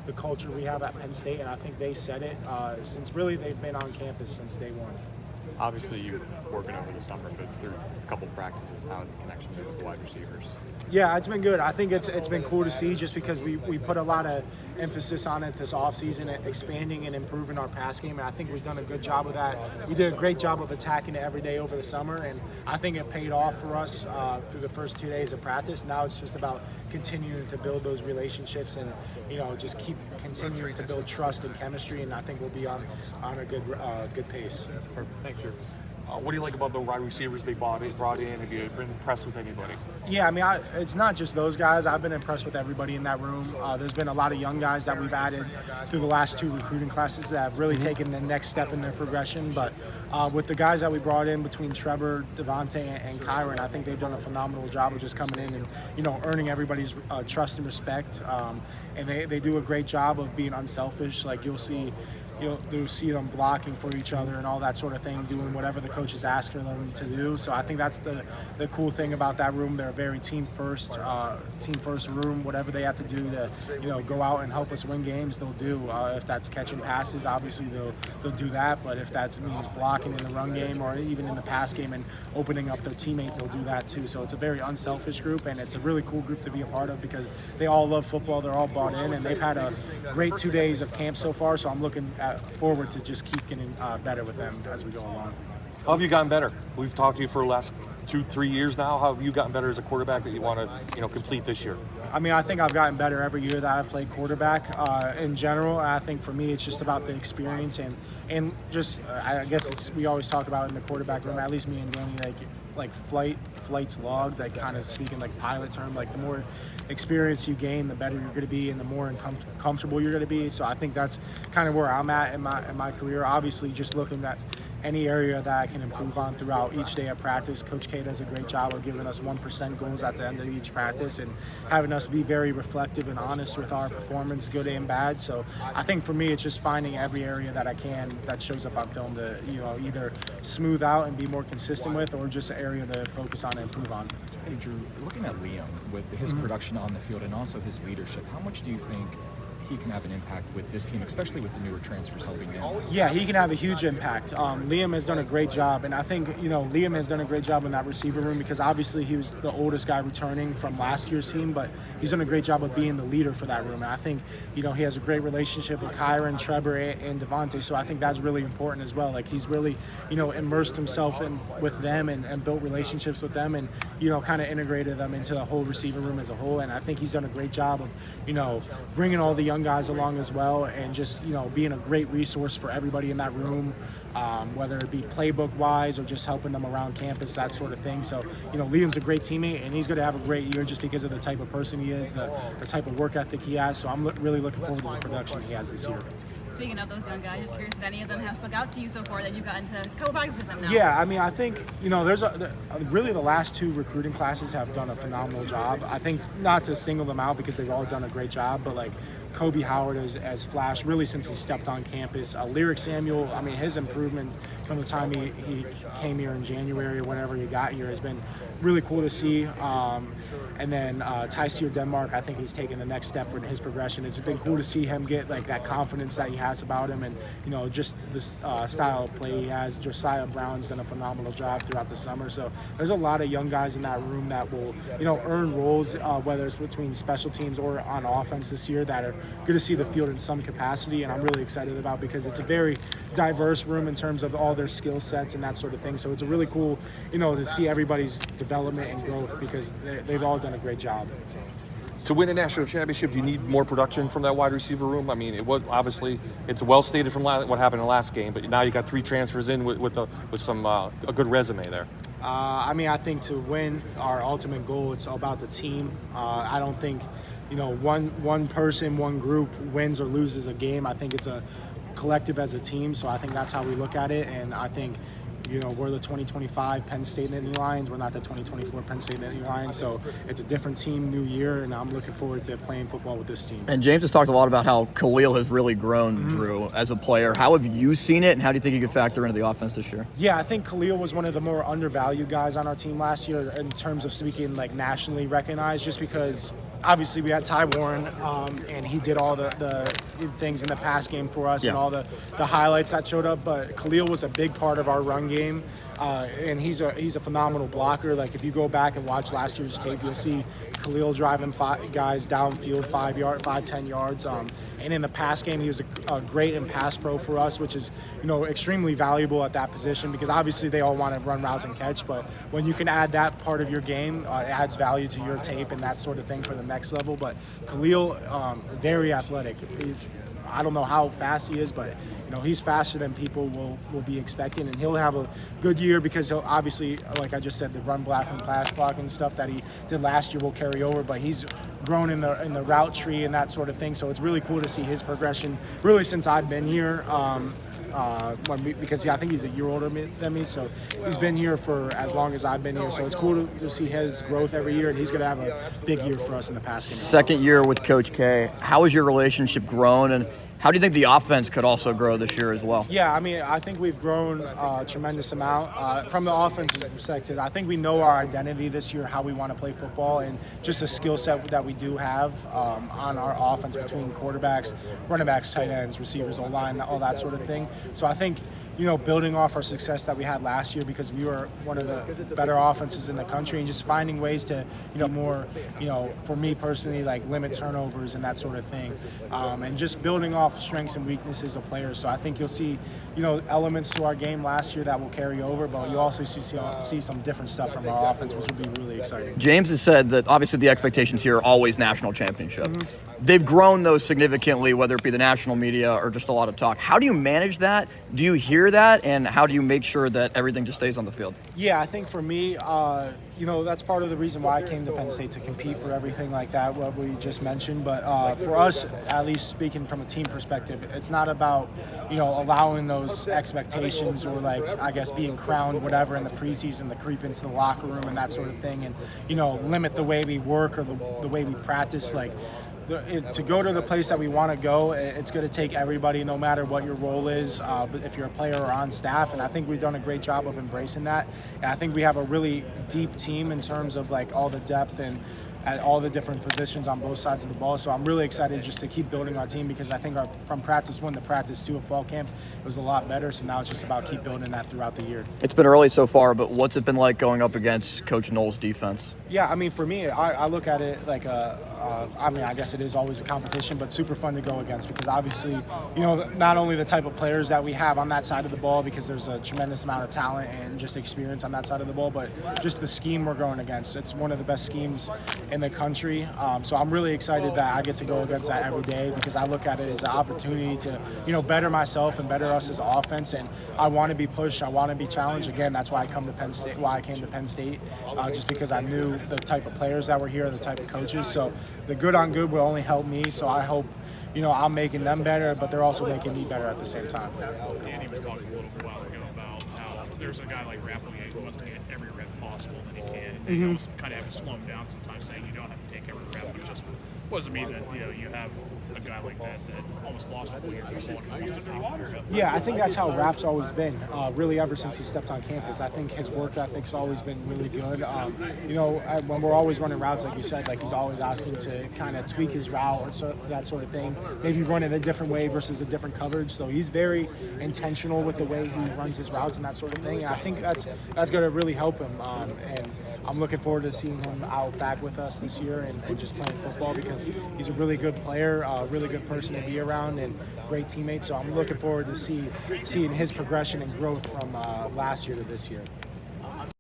the culture we have at Penn State, and I think they set it since really they've been on campus since day one. Obviously, you're working over the summer, but through a couple practices, how the connection with the wide receivers? Yeah, it's been good. I think it's been cool to see just because we put a lot of emphasis on it this offseason, expanding and improving our pass game, and I think we've done a good job of that. We did a great job of attacking it every day over the summer, and I think it paid off for us through the first 2 days of practice. Now it's just about continuing to build those relationships and, just keep continuing to build trust and chemistry, and I think we'll be on a good pace. Perfect. Thanks, Drew. What do you like about the wide receivers they brought in? Have you been impressed with anybody? Yeah, I mean, it's not just those guys. I've been impressed with everybody in that room. There's been a lot of young guys that we've added through the last 2 recruiting classes that have really taken the next step in their progression. But with the guys that we brought in between Trevor, Devontae, and Kyron, I think they've done a phenomenal job of just coming in and, earning everybody's trust and respect. And they do a great job of being unselfish. Like you'll see them blocking for each other and all that sort of thing, doing whatever the coach is asking them to do. So I think that's the cool thing about that room. They're a very team first room. Whatever they have to do to go out and help us win games, they'll do. If that's catching passes, obviously they'll do that. But if that means blocking in the run game or even in the pass game and opening up their teammate, they'll do that too. So it's a very unselfish group, and it's a really cool group to be a part of because they all love football. They're all bought in, and they've had a great 2 days of camp so far. So I'm looking forward to just keep getting better with them as we go along. How have you gotten better? We've talked to you for the last 2-3 years now. How have you gotten better as a quarterback that you want to complete this year? I mean, I think I've gotten better every year that I've played quarterback in general. I think for me, it's just about the experience and just I guess we always talk about in the quarterback room, at least me and Danny, like flights logged, like kind of speaking like pilot term, like the more experience you gain, the better you're going to be and the more comfortable you're going to be. So I think that's kind of where I'm at in my career. Obviously, just looking at any area that I can improve on throughout each day of practice. Coach K does a great job of giving us 1% goals at the end of each practice and having us be very reflective and honest with our performance, good and bad. So I think for me, it's just finding every area that I can that shows up on film to either smooth out and be more consistent with, or just an area to focus on and improve on. Hey Drew, looking at Liam with his production on the field and also his leadership, how much do you think he can have an impact with this team, especially with the newer transfers helping him? Yeah, he can have a huge impact. Liam has done a great job, and I think Liam has done a great job in that receiver room because obviously he was the oldest guy returning from last year's team, but he's done a great job of being the leader for that room. And I think he has a great relationship with Kyron, Trevor, and Devontae, so I think that's really important as well. Like he's really immersed himself with them and built relationships with them, and kind of integrated them into the whole receiver room as a whole. And I think he's done a great job of bringing all the young guys along as well, and just being a great resource for everybody in that room, whether it be playbook wise or just helping them around campus, that sort of thing. So Liam's a great teammate, and he's going to have a great year just because of the type of person he is, the type of work ethic he has. So I'm really looking forward to the production he has this year. Speaking of those young guys, just curious if any of them have stuck out to you so far that you've gotten to a couple practices with them now. Yeah, I mean, I think, there's really the last 2 recruiting classes have done a phenomenal job. I think not to single them out because they've all done a great job, but like Kobe Howard has flashed really since he stepped on campus. Lyric Samuel, I mean, his improvement from the time he came here in January or whenever he got here has been really cool to see. And then Tyseer Denmark, I think he's taken the next step in his progression. It's been cool to see him get like that confidence that he has about him, and just this style of play he has. Josiah Brown's done a phenomenal job throughout the summer. So there's a lot of young guys in that room that will earn roles, whether it's between special teams or on offense this year, that are good to see the field in some capacity, and I'm really excited about because it's a very diverse room in terms of all their skill sets and that sort of thing. So it's a really cool, to see everybody's development and growth because they've all done a great job. To win a national championship, do you need more production from that wide receiver room? I mean, it was obviously it's well stated from what happened in the last game, but now you got 3 transfers in with some a good resume there. I mean, I think to win, our ultimate goal, it's all about the team. I don't think one person, one group wins or loses a game. I think it's a collective as a team, so I think that's how we look at it. And I think we're the 2025 Penn State Nittany Lions. We're not the 2024 Penn State Nittany Lions. So it's a different team, new year, and I'm looking forward to playing football with this team. And James has talked a lot about how Khalil has really grown, Drew, as a player. How have you seen it, and how do you think he could factor into the offense this year? Yeah, I think Khalil was one of the more undervalued guys on our team last year in terms of speaking like nationally recognized, just because obviously we had Ty Warren, and he did all the things in the pass game for us and all the highlights that showed up. But Khalil was a big part of our run game, and he's a phenomenal blocker. Like if you go back and watch last year's tape, you'll see Khalil driving guys downfield 5-10 yards. And in the pass game, he was a great in pass pro for us, which is extremely valuable at that position because obviously they all want to run routes and catch. But when you can add that part of your game, it adds value to your tape and that sort of thing for the next level. But Khalil, very athletic. I don't know how fast he is, but he's faster than people will be expecting, and he'll have a good year because he'll obviously, like I just said, the run block and pass block and stuff that he did last year will carry over. But he's grown in the route tree and that sort of thing, so it's really cool to see his progression really since I've been here. Because I think he's a year older than me, so he's been here for as long as I've been here. So it's cool to see his growth every year, and he's going to have a big year for us in the past game. Second year with Coach K. How has your relationship grown, and how do you think the offense could also grow this year as well? Yeah, I mean, I think we've grown a tremendous amount. From the offensive perspective, I think we know our identity this year, how we want to play football, and just the skill set that we do have on our offense between quarterbacks, running backs, tight ends, receivers, O-line, all that sort of thing. So I think, building off our success that we had last year because we were one of the better offenses in the country, and just finding ways to, more, for me personally, like limit turnovers and that sort of thing. And just building off strengths and weaknesses of players. So I think you'll see, elements to our game last year that will carry over, but you also see some different stuff from our offense, which will be really exciting. James has said that obviously the expectations here are always national championship. Mm-hmm. They've grown those significantly, whether it be the national media or just a lot of talk. How do you manage that? Do you hear that? And how do you make sure that everything just stays on the field? Yeah, I think for me, that's part of the reason why I came to Penn State, to compete for everything like that, what we just mentioned. But for us, at least speaking from a team perspective, it's not about, allowing those expectations or being crowned whatever in the preseason to creep into the locker room and that sort of thing and, limit the way we work or the way we practice. To go to the place that we want to go, it's going to take everybody, no matter what your role is, but if you're a player or on staff. And I think we've done a great job of embracing that. And I think we have a really deep team in terms of all the depth and at all the different positions on both sides of the ball. So I'm really excited just to keep building our team because I think from practice 1 to practice 2 of fall camp, it was a lot better. So now it's just about keep building that throughout the year. It's been early so far, but what's it been like going up against Coach Knoll's defense? Yeah, I mean, for me, I look at it like I guess it is always a competition, but super fun to go against because obviously, not only the type of players that we have on that side of the ball because there's a tremendous amount of talent and just experience on that side of the ball, but just the scheme we're going against. It's one of the best schemes in the country. So I'm really excited that I get to go against that every day because I look at it as an opportunity to, better myself and better us as an offense. And I want to be pushed. I want to be challenged. Again, that's why I came to Penn State, just because I knew the type of players that were here, the type of coaches. So the good on good will only help me. So I hope, I'm making them better, but they're also making me better at the same time. Andy was talking a little while ago about how there's a guy like Rapplier who wants to get every rep possible that he can. And you almost kind of have to slow him down sometimes, saying you don't have to take every rep. But just what does it mean that you have a guy like that almost lost all your football and wants to take every rep? Yeah, I think that's how Rap's always been. Really, ever since he stepped on campus, I think his work ethic's always been really good. When we're always running routes, like you said, he's always asking to kind of tweak his route or that sort of thing. Maybe run it a different way versus a different coverage. So he's very intentional with the way he runs his routes and that sort of thing. And I think that's going to really help him. And I'm looking forward to seeing him out back with us this year and just playing football because he's a really good player, a really good person to be around, and great teammate. So I'm looking forward to seeing his progression and growth from last year to this year.